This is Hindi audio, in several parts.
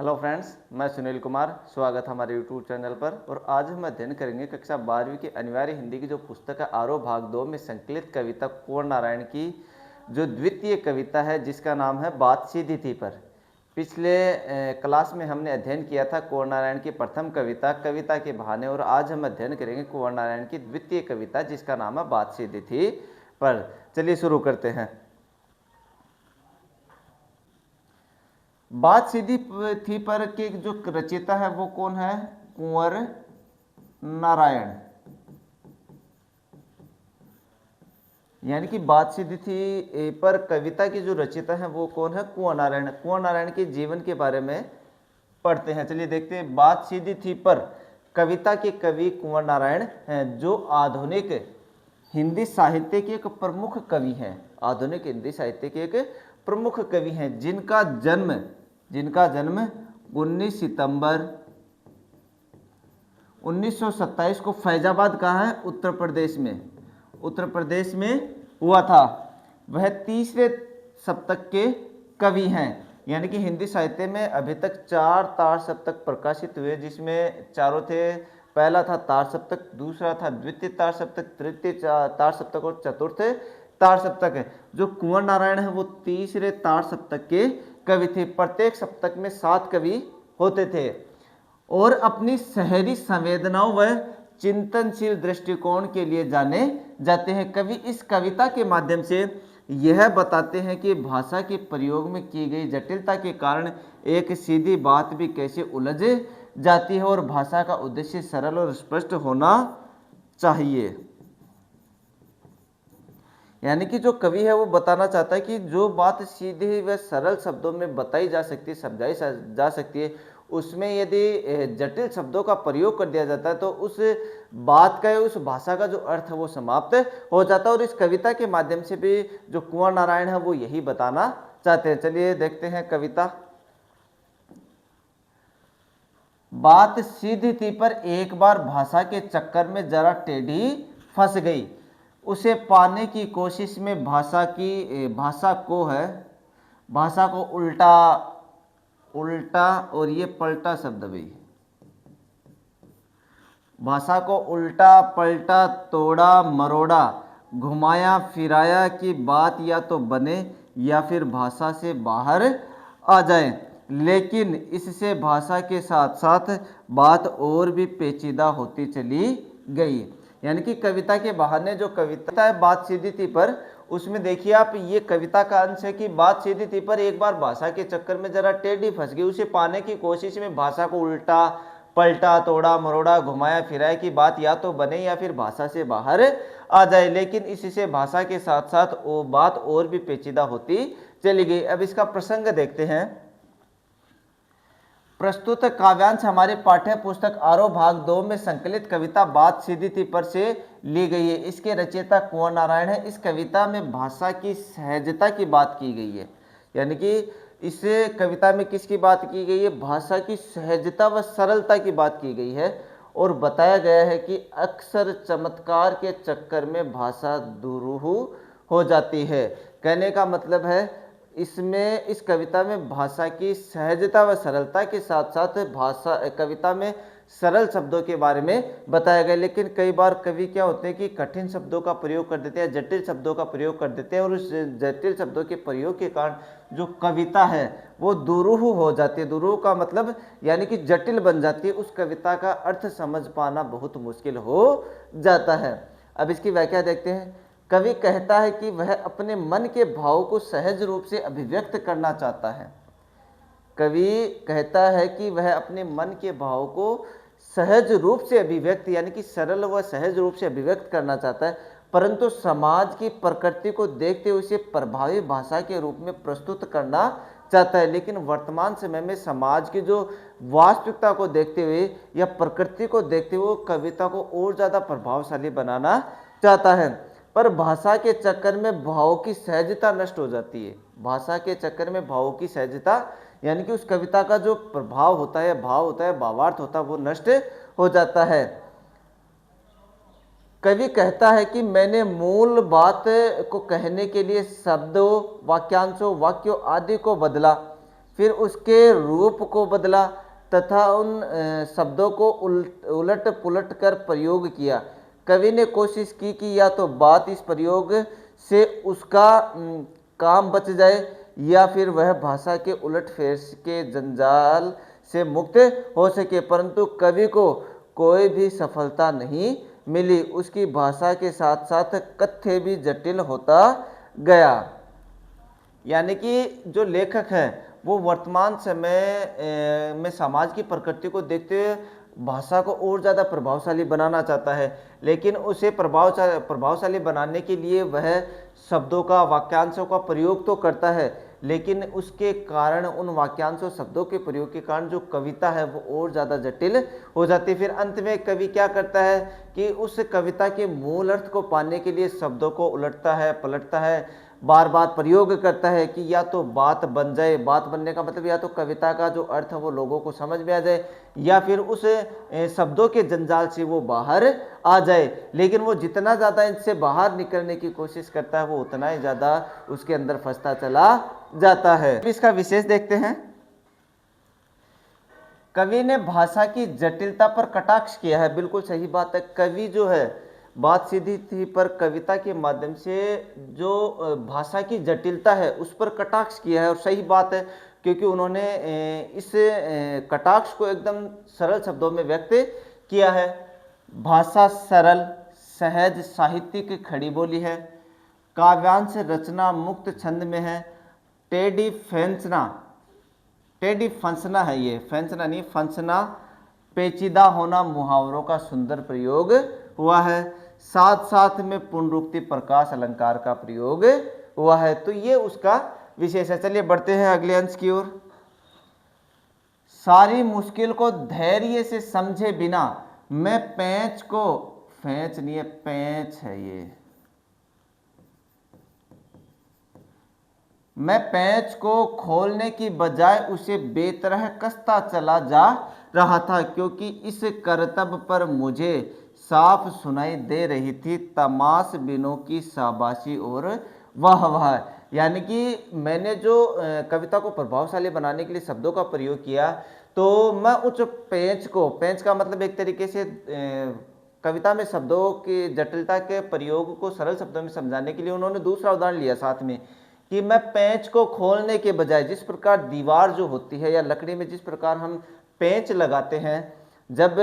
हेलो फ्रेंड्स, मैं सुनील कुमार। स्वागत है हमारे यूट्यूब चैनल पर। और आज हम अध्ययन करेंगे कक्षा 12वीं की अनिवार्य हिंदी की जो पुस्तक है आरोह भाग 2 में संकलित कविता कुंवर नारायण की जो द्वितीय कविता है जिसका नाम है बात सीधी थी पर। पिछले क्लास में हमने अध्ययन किया था कुंवर नारायण की प्रथम कविता कविता के बहाने, और आज हम अध्ययन करेंगे कुंवर नारायण की द्वितीय कविता जिसका नाम है बात सीधी थी पर। चलिए शुरू करते हैं। बात सीधी थी पर के जो रचयिता है वो कौन है? कुंवर नारायण। यानी कि बात सीधी थी पर कविता की जो रचयिता है वो कौन है? कुंवर नारायण। कुंवर नारायण के जीवन के बारे में पढ़ते हैं। चलिए देखते हैं। बात सीधी थी पर कविता के कवि कुंवर नारायण हैं, जो आधुनिक हिंदी साहित्य के एक प्रमुख कवि हैं। आधुनिक हिंदी साहित्य के एक प्रमुख कवि हैं जिनका जन्म 19 सितंबर 1927 को फैजाबाद कहाँ है? उत्तर प्रदेश में हुआ था। वह तीसरे सप्तक के कवि हैं। यानी कि हिंदी साहित्य में अभी तक 4 तार सप्तक प्रकाशित हुए, जिसमें चारों थे। पहला था तार सप्तक, दूसरा था द्वितीय तार सप्तक, तृतीय तार सप्तक और चतुर्थ तार सप्तक है। जो कुंवर नारायण है वो तीसरे तार सप्तक के कवि थे। प्रत्येक सप्तक में 7 कवि होते थे और अपनी शहरी संवेदनाओं व चिंतनशील दृष्टिकोण के लिए जाने जाते हैं। कवि इस कविता के माध्यम से यह बताते हैं कि भाषा के प्रयोग में की गई जटिलता के कारण एक सीधी बात भी कैसे उलझ जाती है और भाषा का उद्देश्य सरल और स्पष्ट होना चाहिए। यानी कि जो कवि है वो बताना चाहता है कि जो बात सीधे व सरल शब्दों में बताई जा सकती है, समझाई जा सकती है, उसमें यदि जटिल शब्दों का प्रयोग कर दिया जाता है तो उस बात का, उस भाषा का जो अर्थ है वो समाप्त हो जाता है। और इस कविता के माध्यम से भी जो कुंवर नारायण है वो यही बताना चाहते हैं। चलिए देखते हैं कविता। बात सीधी थी पर एक बार भाषा के चक्कर में जरा टेढ़ी फंस गई। उसे पाने की कोशिश में भाषा को उल्टा और ये पलटा शब्द भी, भाषा को उल्टा पलटा, तोड़ा मरोड़ा, घुमाया फिराया कि बात या तो बने या फिर भाषा से बाहर आ जाए। लेकिन इससे भाषा के साथ साथ बात और भी पेचीदा होती चली गई। यानी कि कविता के बहाने जो कविता है बात सीधी थी पर, उसमें देखिए आप, ये कविता का अंश है कि बात सीधी थी पर एक बार भाषा के चक्कर में जरा टेढ़ी फंस गई। उसे पाने की कोशिश में भाषा को उल्टा पलटा, तोड़ा मरोड़ा, घुमाया फिराया कि बात या तो बने या फिर भाषा से बाहर आ जाए। लेकिन इससे भाषा के साथ साथ वो बात और भी पेचीदा होती चली गई। अब इसका प्रसंग देखते हैं। प्रस्तुत काव्यांश हमारे पाठ्य पुस्तक आरोह भाग 2 में संकलित कविता बात सीधी थी पर से ली गई है। इसके रचयिता कुंवर नारायण है। इस कविता में भाषा की सहजता की बात की गई है। यानी कि इस कविता में किसकी बात की गई है? भाषा की सहजता व सरलता की बात की गई है। और बताया गया है कि अक्सर चमत्कार के चक्कर में भाषा दुरूह हो जाती है। कहने का मतलब है इसमें, इस कविता में भाषा की सहजता व सरलता के साथ साथ कविता में सरल शब्दों के बारे में बताया गया। लेकिन कई बार कवि क्या होते हैं कि कठिन शब्दों का प्रयोग कर देते हैं, जटिल शब्दों का प्रयोग कर देते हैं, और उस जटिल शब्दों के प्रयोग के कारण जो कविता है वो दुरूह हो जाती है। दुरूह का मतलब यानी कि जटिल बन जाती है। उस कविता का अर्थ समझ पाना बहुत मुश्किल हो जाता है। अब इसकी व्याख्या देखते हैं। कवि कहता है कि वह अपने मन के भाव को सहज रूप से अभिव्यक्त करना चाहता है। कवि कहता है कि वह अपने मन के भाव को सहज रूप से अभिव्यक्त, यानी कि सरल व सहज रूप से अभिव्यक्त करना चाहता है, परंतु समाज की प्रकृति को देखते हुए उसे प्रभावी भाषा के रूप में प्रस्तुत करना चाहता है। लेकिन वर्तमान समय में समाज की जो वास्तविकता को देखते हुए या प्रकृति को देखते हुए कविता को और ज़्यादा प्रभावशाली बनाना चाहता है। पर भाषा के चक्कर में भाव की सहजता नष्ट हो जाती है। भाषा के चक्कर में भाव की सहजता, यानी कि उस कविता का जो प्रभाव होता है, भाव होता है, भावार्थ होता है, वो नष्ट हो जाता है। कवि कहता है कि मैंने मूल बात को कहने के लिए शब्दों, वाक्यांशों, वाक्यों आदि को बदला। फिर उसके रूप को बदला तथा उन शब्दों को उलट पुलट कर प्रयोग किया। कवि ने कोशिश की कि या तो बात इस प्रयोग से उसका काम बच जाए या फिर वह भाषा के उलटफेर के जंजाल से मुक्त हो सके, परंतु कवि को कोई भी सफलता नहीं मिली। उसकी भाषा के साथ साथ कथ्य भी जटिल होता गया। यानी कि जो लेखक है वो वर्तमान समय में समाज की प्रकृति को देखते हुए भाषा को और ज़्यादा प्रभावशाली बनाना चाहता है, लेकिन उसे प्रभावशाली बनाने के लिए वह शब्दों का, वाक्यांशों का प्रयोग तो करता है, लेकिन उसके कारण, उन वाक्यांशों शब्दों के प्रयोग के कारण जो कविता है वो और ज़्यादा जटिल हो जाती है। फिर अंत में कवि क्या करता है कि उस कविता के मूल अर्थ को पाने के लिए शब्दों को उलटता है, पलटता है, बार बार प्रयोग करता है कि या तो बात बन जाए। बात बनने का मतलब या तो कविता का जो अर्थ है वो लोगों को समझ में आ जाए या फिर उस शब्दों के जंजाल से वो बाहर आ जाए। लेकिन वो जितना ज़्यादा इससे बाहर निकलने की कोशिश करता है वो उतना ही ज़्यादा उसके अंदर फंसता चला जाता है। इसका विशेष देखते हैं। कवि ने भाषा की जटिलता पर कटाक्ष किया है। बिल्कुल सही बात है। कवि जो है, बात सीधी थी, पर कविता के माध्यम से जो भाषा की जटिलता है उस पर कटाक्ष किया है, और सही बात है, क्योंकि उन्होंने इस कटाक्ष को एकदम सरल शब्दों में व्यक्त किया है। भाषा सरल, सहज, साहित्यिक खड़ी बोली है। काव्यांश रचना मुक्त छंद में है। टेढ़ी फंसना है, ये फंसना नहीं, फंसना, पेचीदा होना, मुहावरों का सुंदर प्रयोग हुआ है। साथ साथ में पुनरुक्ति, प्रकाश अलंकार का प्रयोग हुआ है। तो ये उसका विशेष है। चलिए बढ़ते हैं अगले अंश की ओर। सारी मुश्किल को धैर्य से समझे बिना मैं पैंच को, फेंच नहीं है, पैंच है ये, मैं पैंच को खोलने की बजाय उसे बेतरह कसता चला जा रहा था, क्योंकि इस करतब पर मुझे साफ सुनाई दे रही थी तमाश बिनों की शाबाशी और वाह वाह। यानी कि मैंने जो कविता को प्रभावशाली बनाने के लिए शब्दों का प्रयोग किया, तो मैं उस पेंच को, पेंच का मतलब एक तरीके से कविता में शब्दों की जटिलता के प्रयोग को सरल शब्दों में समझाने के लिए उन्होंने दूसरा उदाहरण लिया साथ में, कि मैं पेंच को खोलने के बजाय, जिस प्रकार दीवार जो होती है या लकड़ी में जिस प्रकार हम पेंच लगाते हैं, जब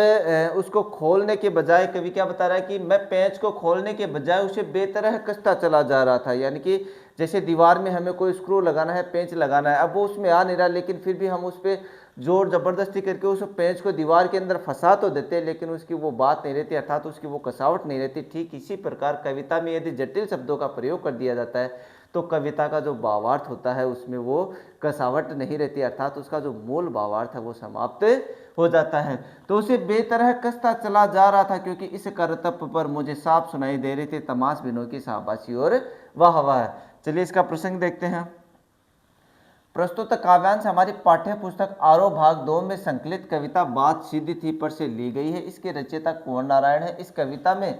उसको खोलने के बजाय कवि क्या बता रहा है कि मैं पेंच को खोलने के बजाय उसे बेतरह कसता चला जा रहा था। यानी कि जैसे दीवार में हमें कोई स्क्रू लगाना है, पेंच लगाना है, अब वो उसमें आ नहीं रहा, लेकिन फिर भी हम उस पर जोर जबरदस्ती करके उस पेंच को दीवार के अंदर फंसा तो देते हैं, लेकिन उसकी वो बात नहीं रहती, अर्थात उसकी वो कसावट नहीं रहती। ठीक इसी प्रकार कविता में यदि जटिल शब्दों का प्रयोग कर दिया जाता है तो कविता का जो भावार्थ होता है उसमें वो कसावट नहीं रहती, अर्थात उसका जो मूल भावार्थ है वो समाप्त हो जाता है। तो उसे बेतरह कसता चला जा रहा था, क्योंकि इस करतब पर मुझे साफ सुनाई दे रही थी तमाश बिनों की शाबाशी और वाह वाह। चलिए इसका प्रसंग देखते हैं। प्रस्तुत काव्यांश हमारी पाठ्य पुस्तक आरोह भाग 2 में संकलित कविता बात सीधी थी पर से ली गई है। इसके रचयिता कुंवर नारायण है। इस कविता में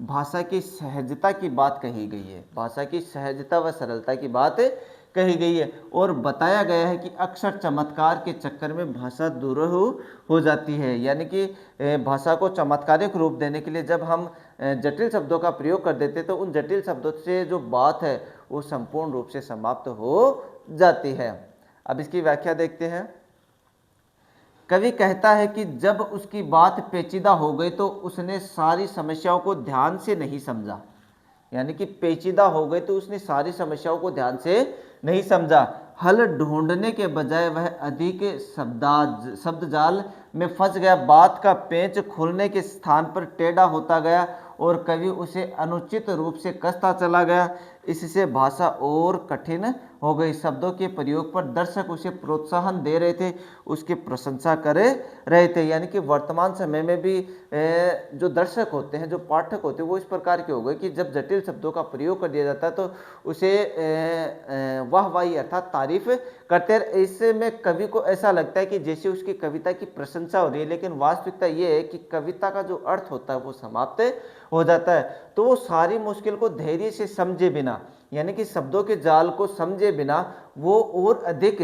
भाषा की सहजता की बात कही गई है, भाषा की सहजता व सरलता की बात कही गई है, और बताया गया है कि अक्सर चमत्कार के चक्कर में भाषा दुरूह हो जाती है। यानी कि भाषा को चमत्कारिक रूप देने के लिए जब हम जटिल शब्दों का प्रयोग कर देते तो उन जटिल शब्दों से जो बात है वो संपूर्ण रूप से समाप्त हो जाती है। अब इसकी व्याख्या देखते हैं। कवि कहता है कि जब उसकी बात पेचीदा हो गई तो उसने सारी समस्याओं को ध्यान से नहीं समझा। यानी कि पेचीदा हो गई तो उसने सारी समस्याओं को ध्यान से नहीं समझा। हल ढूंढने के बजाय वह अधिक शब्दजाल में फंस गया। बात का पेंच खुलने के स्थान पर टेढ़ा होता गया और कवि उसे अनुचित रूप से कसता चला गया। इससे भाषा और कठिन हो गई। शब्दों के प्रयोग पर दर्शक उसे प्रोत्साहन दे रहे थे, उसकी प्रशंसा कर रहे थे। यानी कि वर्तमान समय में भी जो दर्शक होते हैं, जो पाठक होते हैं, वो इस प्रकार के हो गए कि जब जटिल शब्दों का प्रयोग कर दिया जाता है तो उसे वाहवाही अर्थात तारीफ करते हैं। इसमें कवि को ऐसा लगता है कि जैसे उसकी कविता की प्रशंसा हो रही है, लेकिन वास्तविकता ये है कि कविता का जो अर्थ होता है वो समाप्त हो जाता है। तो वो सारी मुश्किल को धैर्य से समझे बिना, यानी कि शब्दों के जाल को समझे बिना वो और अधिक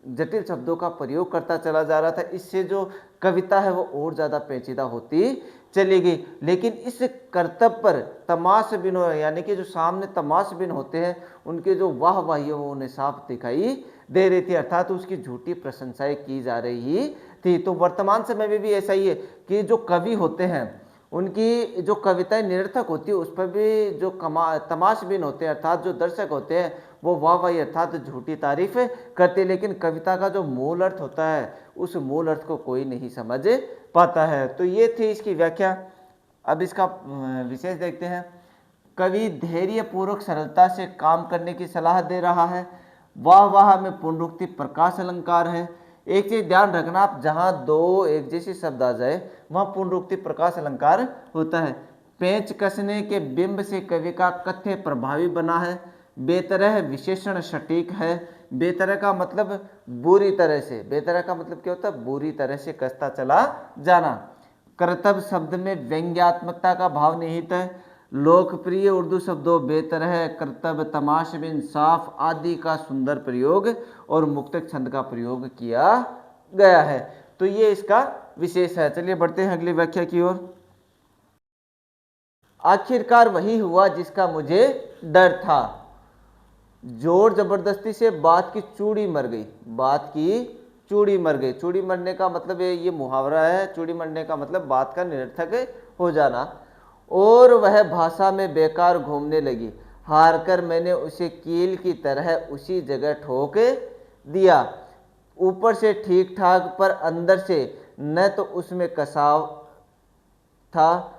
जटिल शब्दों का प्रयोग करता चला जा रहा था। इससे जो कविता है वो और ज़्यादा पेचीदा होती चली गई। लेकिन इस करतब पर तमाशबिनों यानी कि जो सामने तमाशबिन होते हैं उनके जो वाहवाही है वो उन्हें साफ दिखाई दे रही थी, अर्थात उसकी झूठी प्रशंसाएं की जा रही थी। तो वर्तमान समय में भी ऐसा ही है कि जो कवि होते हैं उनकी जो कविताएं निरर्थक होती है उस पर भी जो तमाशबीन होते हैं अर्थात जो दर्शक होते हैं वो वाहवाही अर्थात झूठी तारीफ करते हैं, लेकिन कविता का जो मूल अर्थ होता है उस मूल अर्थ को कोई नहीं समझ पाता है। तो ये थी इसकी व्याख्या। अब इसका विशेष देखते हैं। कवि धैर्य पूर्वक सरलता से काम करने की सलाह दे रहा है। वाह वाह में पुनरुक्ति प्रकाश अलंकार है। एक चीज ध्यान रखना, आप जहां दो एक जैसे शब्द आ जाए वहां पुनरुक्ति प्रकाश अलंकार होता है। पेंच कसने के बिंब से कवि का कथ्य प्रभावी बना है। बेतरह विशेषण सटीक है। बेतरह का मतलब बुरी तरह से, बेतरह का मतलब क्या होता है, बुरी तरह से कसता चला जाना। करतब शब्द में व्यंग्यात्मकता का भाव निहित है। लोकप्रिय उर्दू शब्दों बेतरह, करतब, तमाशबिन, साफ आदि का सुंदर प्रयोग और मुक्तक छंद का प्रयोग किया गया है। तो ये इसका विशेष है। चलिए बढ़ते हैं अगली व्याख्या की ओर। आखिरकार वही हुआ जिसका मुझे डर था। जोर जबरदस्ती से बात की चूड़ी मर गई। बात की चूड़ी मर गई। चूड़ी मरने का मतलब ये मुहावरा है। चूड़ी मरने का मतलब बात का निरर्थक हो जाना। और वह भाषा में बेकार घूमने लगी। हार कर मैंने उसे कील की तरह उसी जगह ठोक दिया। ऊपर से ठीक ठाक पर अंदर से न तो उसमें कसाव था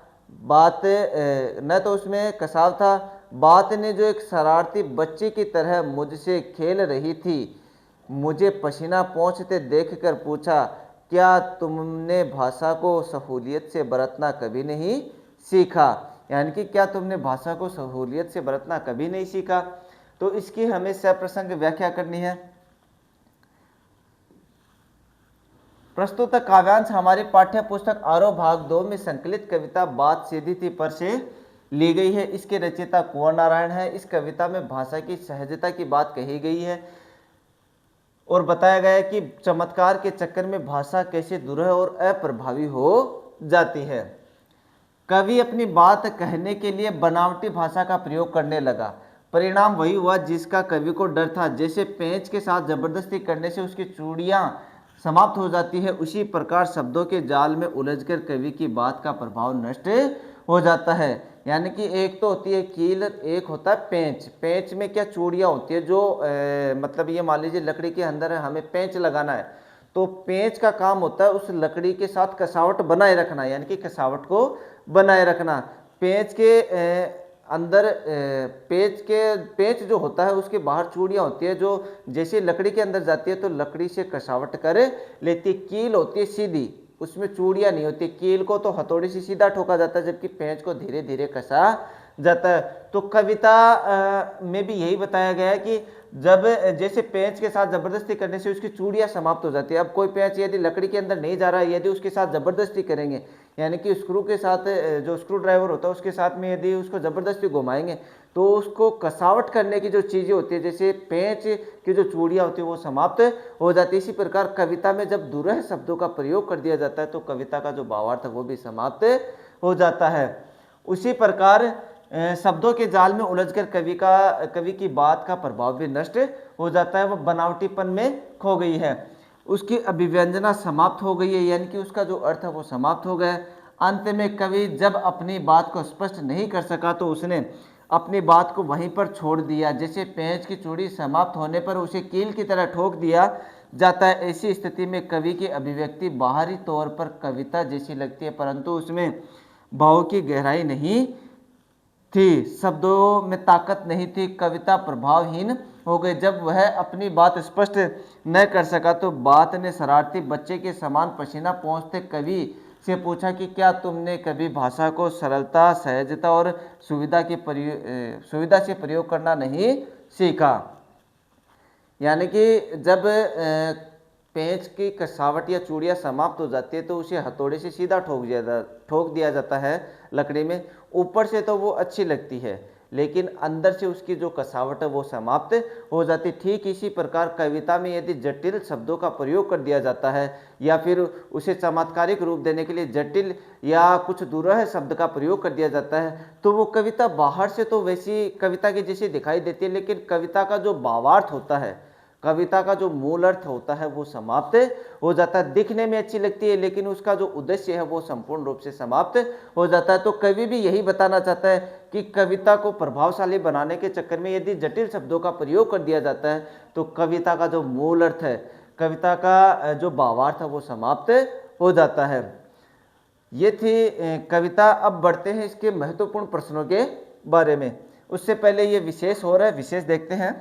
बात ने जो एक शरारती बच्चे की तरह मुझसे खेल रही थी। मुझे पसीना पोंछते देखकर पूछा, क्या तुमने भाषा को सहूलियत से बरतना कभी नहीं सीखा? यानी कि क्या तुमने भाषा को सहूलियत से बरतना कभी नहीं सीखा? तो इसकी हमें सप्रसंग व्याख्या करनी है। प्रस्तुत काव्यांश हमारी पाठ्य पुस्तक आरोह भाग 2 में संकलित कविता बात सीधी थी पर से ली गई है। इसके रचयिता कुंवर नारायण है। इस कविता में भाषा की सहजता की बात कही गई है और बताया गया है कि चमत्कार के चक्कर में भाषा कैसे दुरूह और अप्रभावी हो जाती है। कवि अपनी बात कहने के लिए बनावटी भाषा का प्रयोग करने लगा। परिणाम वही हुआ जिसका कवि को डर था। जैसे पेंच के साथ जबरदस्ती करने से उसकी चूड़ियां समाप्त हो जाती है, उसी प्रकार शब्दों के जाल में उलझकर कवि की बात का प्रभाव नष्ट हो जाता है। यानी कि एक तो होती है कील, एक होता है पेंच। पेंच में क्या चूड़ियां होती है जो मतलब ये मान लीजिए लकड़ी के अंदर हमें पेंच लगाना है, तो पेंच का काम होता है उस लकड़ी के साथ कसावट बनाए रखना, यानी कि कसावट को बनाए रखना। पेंच के अंदर पेंच जो होता है उसके बाहर चूड़ियां होती है जो जैसे लकड़ी के अंदर जाती है तो लकड़ी से कसावट कर लेती। कील होती है सीधी, उसमें चूड़ियां नहीं होती। कील को तो हथौड़ी से सीधा ठोका जाता है जबकि पेंच को धीरे धीरे कसा जाता है। तो कविता में भी यही बताया गया है कि जब जैसे पेंच के साथ जबरदस्ती करने से उसकी चूड़ियां समाप्त हो जाती है। अब कोई पेंच यदि लकड़ी के अंदर नहीं जा रहा है, यदि उसके साथ जबरदस्ती करेंगे, यानी कि स्क्रू के साथ जो स्क्रू ड्राइवर होता है उसके साथ में यदि उसको जबरदस्ती घुमाएंगे तो उसको कसावट करने की जो चीज़ें होती है जैसे पेंच की जो चूड़ियाँ होती है वो समाप्त हो जाती है। इसी प्रकार कविता में जब दुरूह शब्दों का प्रयोग कर दिया जाता है तो कविता का जो भावार्थ है वो भी समाप्त हो जाता है। उसी प्रकार शब्दों के जाल में उलझकर कवि की बात का प्रभाव भी नष्ट हो जाता है। वह बनावटीपन में खो गई है, उसकी अभिव्यंजना समाप्त हो गई है, यानी कि उसका जो अर्थ है वो समाप्त हो गया। अंत में कवि जब अपनी बात को स्पष्ट नहीं कर सका तो उसने अपनी बात को वहीं पर छोड़ दिया। जैसे पेंच की चूड़ी समाप्त होने पर उसे कील की तरह ठोक दिया जाता है, ऐसी स्थिति में कवि की अभिव्यक्ति बाहरी तौर पर कविता जैसी लगती है परंतु उसमें भाव की गहराई नहीं थी, शब्दों में ताकत नहीं थी, कविता प्रभावहीन हो गई। जब वह अपनी बात स्पष्ट न कर सका तो बात ने शरारती बच्चे के समान पसीना पोंछते कवि से पूछा कि क्या तुमने कभी भाषा को सरलता, सहजता और सुविधा से प्रयोग करना नहीं सीखा? यानी कि जब पेंच की कसावट या चूड़ियाँ समाप्त हो जाती है तो उसे हथौड़े से सीधा ठोक दिया जाता है लकड़ी में। ऊपर से तो वो अच्छी लगती है लेकिन अंदर से उसकी जो कसावट है वो समाप्त हो जाती। ठीक इसी प्रकार कविता में यदि जटिल शब्दों का प्रयोग कर दिया जाता है या फिर उसे चमत्कारिक रूप देने के लिए जटिल या कुछ दुरूह शब्द का प्रयोग कर दिया जाता है, तो वो कविता बाहर से तो वैसी कविता की जैसी दिखाई देती है, लेकिन कविता का जो भावार्थ होता है, कविता का जो मूल अर्थ होता है वो समाप्त हो जाता है। दिखने में अच्छी लगती है लेकिन उसका जो उद्देश्य है वो संपूर्ण रूप से समाप्त हो जाता है। तो कवि भी यही बताना चाहता है कि कविता को प्रभावशाली बनाने के चक्कर में यदि जटिल शब्दों का प्रयोग कर दिया जाता है तो कविता का जो मूल अर्थ है, कविता का जो भावार्थ है वो समाप्त हो जाता है। ये थी कविता। अब बढ़ते हैं इसके महत्वपूर्ण प्रश्नों के बारे में। उससे पहले ये विशेष हो रहा है, विशेष देखते हैं।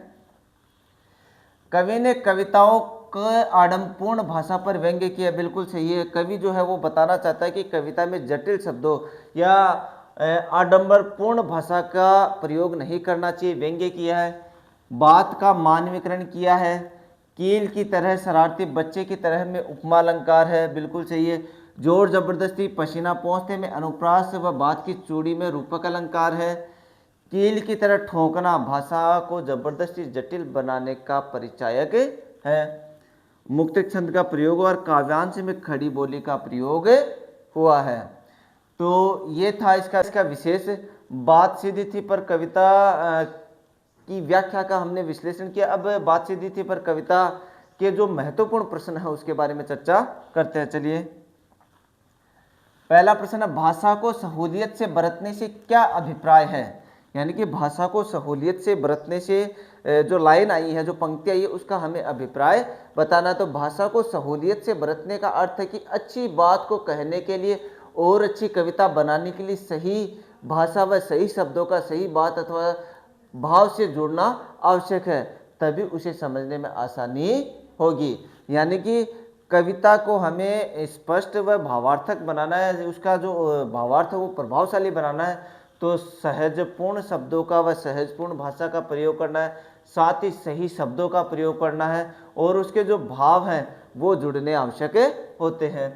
कवि ने कविताओं के आडंबरपूर्ण भाषा पर व्यंग्य किया। बिल्कुल सही है। कवि जो है वो बताना चाहता है कि कविता में जटिल शब्दों या आडंबरपूर्ण भाषा का प्रयोग नहीं करना चाहिए, व्यंग्य किया है। बात का मानवीकरण किया है। कील की तरह, शरारती बच्चे की तरह में उपमा अलंकार है। बिल्कुल सही है। जोर जबरदस्ती, पसीना पोंछते में अनुप्रास व बात की चूड़ी में रूपक अलंकार है। कील की तरह ठोंकना भाषा को जबरदस्ती जटिल बनाने का परिचायक है। मुक्त छंद का प्रयोग और काव्यांश में खड़ी बोली का प्रयोग हुआ है। तो ये था इसका विशेष। बात सीधी थी पर कविता की व्याख्या का हमने विश्लेषण किया। अब बात सीधी थी पर कविता के जो महत्वपूर्ण प्रश्न है उसके बारे में चर्चा करते हैं। चलिए, पहला प्रश्न है, भाषा को सहूलियत से बरतने से क्या अभिप्राय है? यानी कि भाषा को सहूलियत से बरतने से जो लाइन आई है, जो पंक्ति आई है, उसका हमें अभिप्राय बताना। तो भाषा को सहूलियत से बरतने का अर्थ है कि अच्छी बात को कहने के लिए और अच्छी कविता बनाने के लिए सही भाषा व सही शब्दों का सही बात अथवा भाव से जुड़ना आवश्यक है, तभी उसे समझने में आसानी होगी। यानी कि कविता को हमें स्पष्ट व भावार्थक बनाना है, उसका जो भावार्थ है वो प्रभावशाली बनाना है, तो सहजपूर्ण शब्दों का व सहजपूर्ण भाषा का प्रयोग करना है, साथ ही सही शब्दों का प्रयोग करना है और उसके जो भाव हैं वो जुड़ने आवश्यक होते हैं।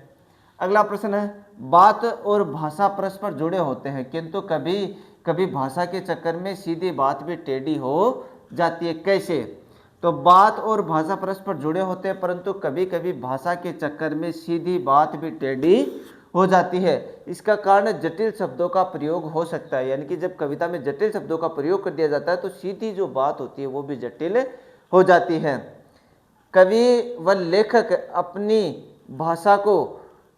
अगला प्रश्न है, बात और भाषा परस्पर जुड़े होते हैं किंतु कभी कभी भाषा के चक्कर में सीधी बात भी टेढ़ी हो जाती है। कैसे? तो बात और भाषा परस्पर जुड़े होते हैं परंतु कभी कभी भाषा के चक्कर में सीधी बात भी टेढ़ी हो जाती है। इसका कारण जटिल शब्दों का प्रयोग हो सकता है। यानी कि जब कविता में जटिल शब्दों का प्रयोग कर दिया जाता है तो सीधी जो बात होती है वो भी जटिल हो जाती है। कवि व लेखक अपनी भाषा को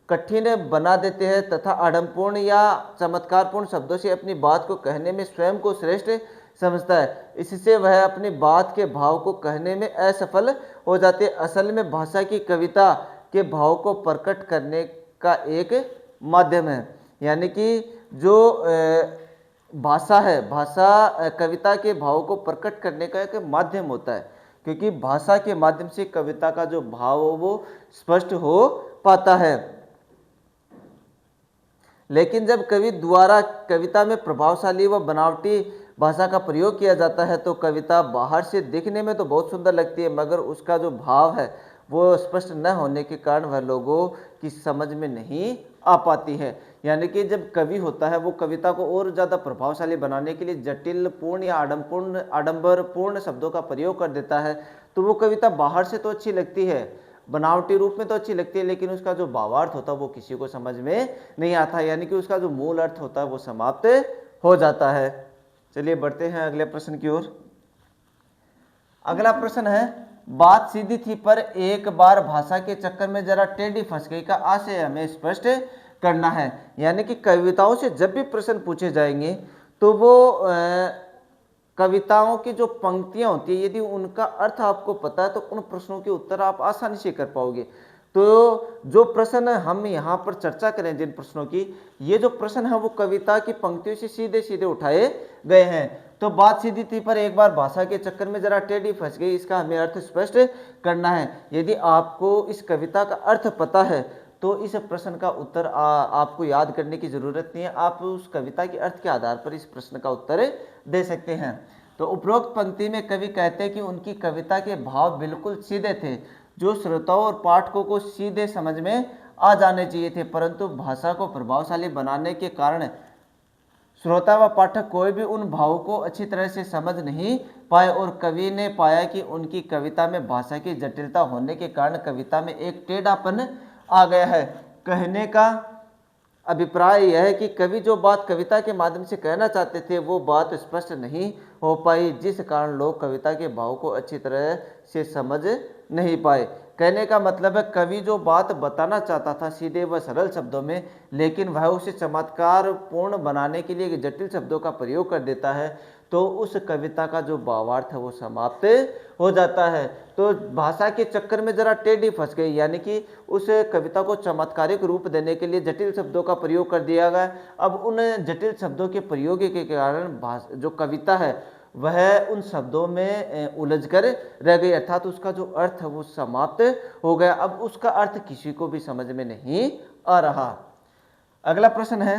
कठिन बना देते हैं तथा आडंबरपूर्ण या चमत्कारपूर्ण शब्दों से अपनी बात को कहने में स्वयं को श्रेष्ठ समझता है। इससे वह अपनी बात के भाव को कहने में असफल हो जाते हैं। असल में भाषा की कविता के भाव को प्रकट करने का एक माध्यम है। यानी कि जो भाषा है, भाषा कविता के भाव को प्रकट करने का एक माध्यम होता है, क्योंकि भाषा के माध्यम से कविता का जो भाव हो वो स्पष्ट हो पाता है। लेकिन जब कवि द्वारा कविता में प्रभावशाली व बनावटी भाषा का प्रयोग किया जाता है तो कविता बाहर से दिखने में तो बहुत सुंदर लगती है, मगर उसका जो भाव है वो स्पष्ट न होने के कारण वह लोगों की समझ में नहीं आ पाती है। यानी कि जब कवि होता है वो कविता को और ज़्यादा प्रभावशाली बनाने के लिए जटिल पूर्ण या आडंबरपूर्ण शब्दों का प्रयोग कर देता है, तो वो कविता बाहर से तो अच्छी लगती है, बनावटी रूप में तो अच्छी लगती है, लेकिन उसका जो भावार्थ होता है वो किसी को समझ में नहीं आता। यानी कि उसका जो मूल अर्थ होता है वो समाप्त हो जाता है। चलिए बढ़ते हैं अगले प्रश्न की ओर। अगला प्रश्न है, बात सीधी थी पर एक बार भाषा के चक्कर में जरा टेढ़ी फंस गई का आशय हमें स्पष्ट करना है। यानी कि कविताओं से जब भी प्रश्न पूछे जाएंगे तो वो कविताओं की जो पंक्तियां होती है, यदि उनका अर्थ आपको पता है तो उन प्रश्नों के उत्तर आप आसानी से कर पाओगे। तो जो प्रश्न हम यहाँ पर चर्चा करें जिन प्रश्नों की, ये जो प्रश्न है वो कविता की पंक्तियों से सीधे सीधे उठाए गए हैं। तो बात सीधी थी पर एक बार भाषा के चक्कर में जरा टेढ़ी फंस गई, इसका हमें अर्थ स्पष्ट करना है। यदि आपको इस कविता का अर्थ पता है तो इस प्रश्न का उत्तर आपको याद करने की जरूरत नहीं है, आप उस कविता के अर्थ के आधार पर इस प्रश्न का उत्तर दे सकते हैं। तो उपरोक्त पंक्ति में कवि कहते हैं कि उनकी कविता के भाव बिल्कुल सीधे थे, जो श्रोताओं और पाठकों को सीधे समझ में आ जाने चाहिए थे, परंतु भाषा को प्रभावशाली बनाने के कारण श्रोता व पाठक कोई भी उन भावों को अच्छी तरह से समझ नहीं पाए और कवि ने पाया कि उनकी कविता में भाषा की जटिलता होने के कारण कविता में एक टेढ़ापन आ गया है। कहने का अभिप्राय यह है कि कवि जो बात कविता के माध्यम से कहना चाहते थे वो बात स्पष्ट नहीं हो पाई, जिस कारण लोग कविता के भाव को अच्छी तरह से समझ नहीं पाए। कहने का मतलब है कवि जो बात बताना चाहता था सीधे व सरल शब्दों में, लेकिन वह उसे चमत्कार पूर्ण बनाने के लिए जटिल शब्दों का प्रयोग कर देता है, तो उस कविता का जो भावार्थ है वो समाप्त हो जाता है। तो भाषा के चक्कर में जरा टेढ़ी फंस गई, यानी कि उस कविता को चमत्कारिक रूप देने के लिए जटिल शब्दों का प्रयोग कर दिया गया। अब उन जटिल शब्दों के प्रयोग के कारण जो कविता है वह उन शब्दों में उलझ कर रह गई, अर्थात उसका जो अर्थ है वो समाप्त हो गया। अब उसका अर्थ किसी को भी समझ में नहीं आ रहा। अगला प्रश्न है,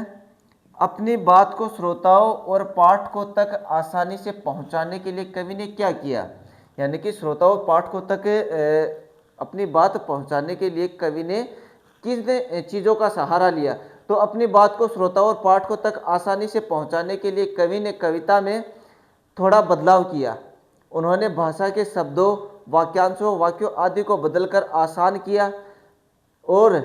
अपनी बात को श्रोताओं और पाठकों तक आसानी से पहुंचाने के लिए कवि ने क्या किया? यानी कि श्रोताओं और पाठकों तक अपनी बात पहुंचाने के लिए कवि ने किन चीज़ों का सहारा लिया? तो अपनी बात को श्रोताओं और पाठकों तक आसानी से पहुंचाने के लिए कवि ने कविता में थोड़ा बदलाव किया। उन्होंने भाषा के शब्दों, वाक्यांशों, वाक्यों आदि को बदलकर आसान किया, और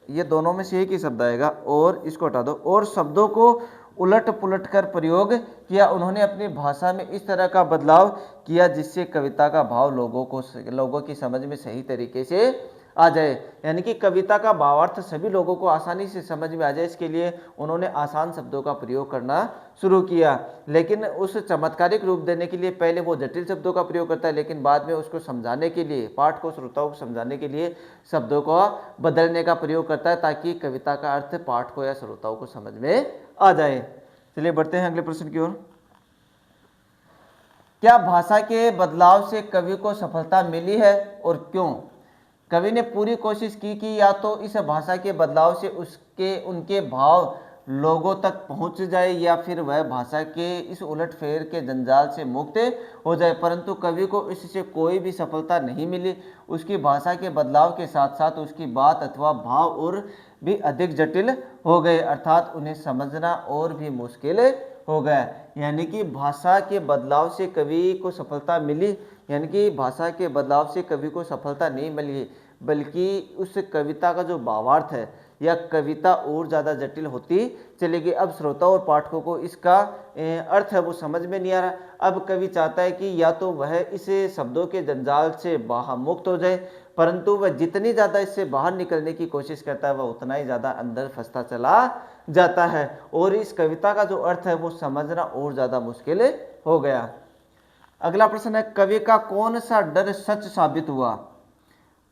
ये दोनों में से एक ही शब्द आएगा, और इसको हटा दो, और शब्दों को उलट पुलट कर प्रयोग किया। उन्होंने अपनी भाषा में इस तरह का बदलाव किया जिससे कविता का भाव लोगों की समझ में सही तरीके से आ जाए। यानी कि कविता का भावार्थ सभी लोगों को आसानी से समझ में आ जाए, इसके लिए उन्होंने आसान शब्दों का प्रयोग करना शुरू किया। लेकिन उस चमत्कारिक रूप देने के लिए पहले वो जटिल शब्दों का प्रयोग करता है, लेकिन बाद में उसको समझाने के लिए, पाठ को, श्रोताओं को समझाने के लिए शब्दों को बदलने का प्रयोग करता है, ताकि कविता का अर्थ पाठ को या श्रोताओं को समझ में आ जाए। चलिए बढ़ते हैं अगले प्रश्न की ओर। क्या भाषा के बदलाव से कवि को सफलता मिली है और क्यों? कवि ने पूरी कोशिश की कि या तो इस भाषा के बदलाव से उनके भाव लोगों तक पहुंच जाए या फिर वह भाषा के इस उलटफेर के जंजाल से मुक्त हो जाए, परंतु कवि को इससे कोई भी सफलता नहीं मिली। उसकी भाषा के बदलाव के साथ साथ उसकी बात अथवा भाव और भी अधिक जटिल हो गए, अर्थात उन्हें समझना और भी मुश्किल हो गया। यानी कि भाषा के बदलाव से कवि को सफलता मिली, यानी कि भाषा के बदलाव से कवि को सफलता नहीं मिली, बल्कि उस कविता का जो भावार्थ है या कविता और ज़्यादा जटिल होती चली गई। अब श्रोताओं और पाठकों को इसका अर्थ है वो समझ में नहीं आ रहा। अब कवि चाहता है कि या तो वह इस शब्दों के जंजाल से बाहर मुक्त हो जाए, परंतु वह जितनी ज़्यादा इससे बाहर निकलने की कोशिश करता है वह उतना ही ज़्यादा अंदर फंसता चला जाता है, और इस कविता का जो अर्थ है वो समझना और ज़्यादा मुश्किल हो गया। अगला प्रश्न है, कवि का कौन सा डर सच साबित हुआ?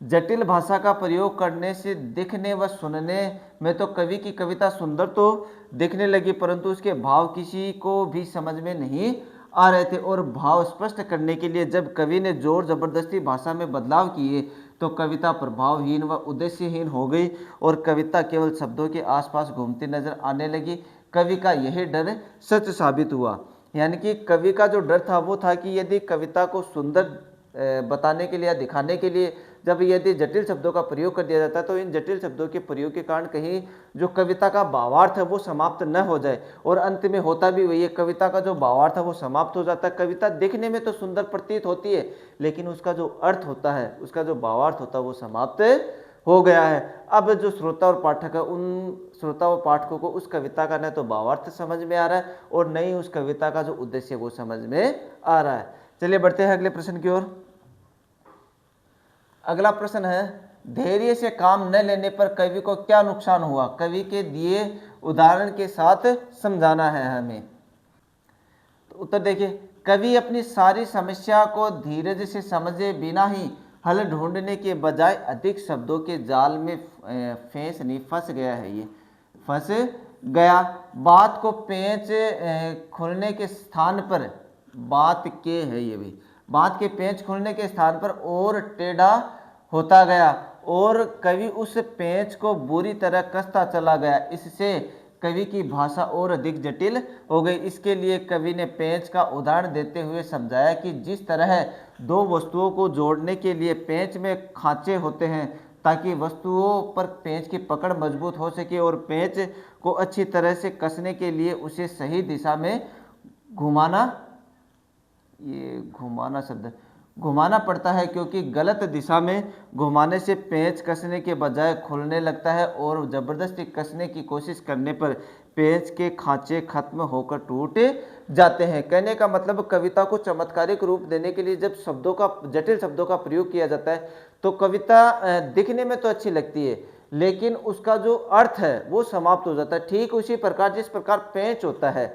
जटिल भाषा का प्रयोग करने से दिखने व सुनने में तो कवि की कविता सुंदर तो दिखने लगी, परंतु उसके भाव किसी को भी समझ में नहीं आ रहे थे, और भाव स्पष्ट करने के लिए जब कवि ने जोर जबरदस्ती भाषा में बदलाव किए तो कविता प्रभावहीन व उद्देश्यहीन हो गई और कविता केवल शब्दों के आसपास घूमती नजर आने लगी। कवि का यह डर सच साबित हुआ। यानी कि कवि का जो डर था वो था कि यदि कविता को सुंदर बताने के लिए या दिखाने के लिए जब यदि जटिल शब्दों का प्रयोग कर दिया जाता है तो इन जटिल शब्दों के प्रयोग के कारण कहीं जो कविता का भावार्थ है वो समाप्त न हो जाए, और अंत में होता भी वही है, कविता का जो भावार्थ है वो समाप्त हो जाता है। कविता देखने में तो सुंदर प्रतीत होती है, लेकिन उसका जो अर्थ होता है, उसका जो भावार्थ होता है वो समाप्त हो गया है। अब जो श्रोता और पाठक है, उन श्रोता और पाठकों को उस कविता का न तो भावार्थ समझ में आ रहा है और न ही उस कविता का जो उद्देश्य वो समझ में आ रहा है। चलिए बढ़ते हैं अगले प्रश्न की ओर। अगला प्रश्न है, धैर्य से काम न लेने पर कवि को क्या नुकसान हुआ? कवि के दिए उदाहरण के साथ समझाना है हमें। तो उत्तर देखिए, कवि अपनी सारी समस्या को धीरज से समझे बिना ही हल ढूंढने के बजाय अधिक शब्दों के जाल में फंस गया है। ये फंस गया। बात को पेंच खुलने के स्थान पर बात के पेंच खुलने के स्थान पर और टेढ़ा होता गया और कवि उस पेंच को बुरी तरह कसता चला गया। इससे कवि की भाषा और अधिक जटिल हो गई। इसके लिए कवि ने पेंच का उदाहरण देते हुए समझाया कि जिस तरह दो वस्तुओं को जोड़ने के लिए पेंच में खांचे होते हैं, ताकि वस्तुओं पर पेंच की पकड़ मजबूत हो सके और पेंच को अच्छी तरह से कसने के लिए उसे सही दिशा में घुमाना, ये घुमाना शब्द घुमाना पड़ता है, क्योंकि गलत दिशा में घुमाने से पेंच कसने के बजाय खुलने लगता है और जबरदस्ती कसने की कोशिश करने पर पेंच के खांचे खत्म होकर टूट जाते हैं। कहने का मतलब कविता को चमत्कारिक रूप देने के लिए जब शब्दों का, जटिल शब्दों का प्रयोग किया जाता है तो कविता दिखने में तो अच्छी लगती है, लेकिन उसका जो अर्थ है वो समाप्त हो जाता है। ठीक उसी प्रकार जिस प्रकार पेंच होता है,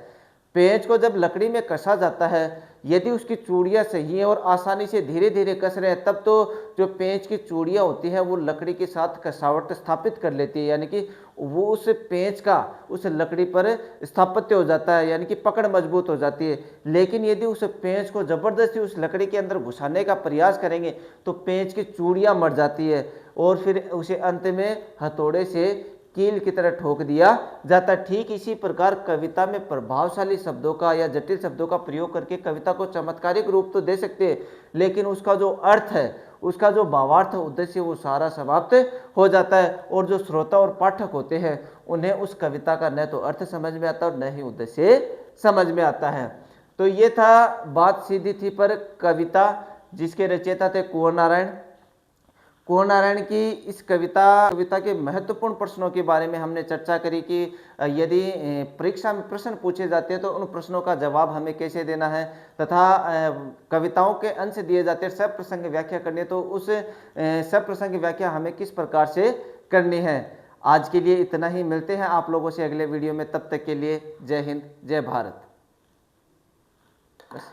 पेंच को जब लकड़ी में कसा जाता है, यदि उसकी चूड़ियाँ सही है और आसानी से धीरे धीरे कस रहे हैं, तब तो जो पेंच की चूड़ियाँ होती हैं वो लकड़ी के साथ कसावट स्थापित कर लेती है, यानी कि वो उस पेंच का उस लकड़ी पर स्थापित्य हो जाता है, यानी कि पकड़ मजबूत हो जाती है। लेकिन यदि उस पेंच को जबरदस्ती उस लकड़ी के अंदर घुसाने का प्रयास करेंगे तो पेंच की चूड़ियाँ मर जाती है और फिर उसे अंत में हथौड़े से कील की तरह ठोक दिया जाता है। ठीक इसी प्रकार कविता में प्रभावशाली शब्दों का या जटिल शब्दों का प्रयोग करके कविता को चमत्कारिक रूप तो दे सकते हैं, लेकिन उसका जो अर्थ है, उसका जो भावार्थ उद्देश्य, वो सारा समाप्त हो जाता है और जो श्रोता और पाठक होते हैं उन्हें उस कविता का न तो अर्थ समझ में आता और न ही उद्देश्य समझ में आता है। तो ये था बात सीधी थी पर कविता, जिसके रचयिता थे कुंवर नारायण। कुंवर नारायण की इस कविता के महत्वपूर्ण प्रश्नों के बारे में हमने चर्चा करी कि यदि परीक्षा में प्रश्न पूछे जाते हैं तो उन प्रश्नों का जवाब हमें कैसे देना है, तथा कविताओं के अंश दिए जाते हैं, सब प्रसंग व्याख्या करनी है तो उस सब प्रसंग व्याख्या हमें किस प्रकार से करनी है। आज के लिए इतना ही, मिलते हैं आप लोगों से अगले वीडियो में, तब तक के लिए जय हिंद जय भारत। बस।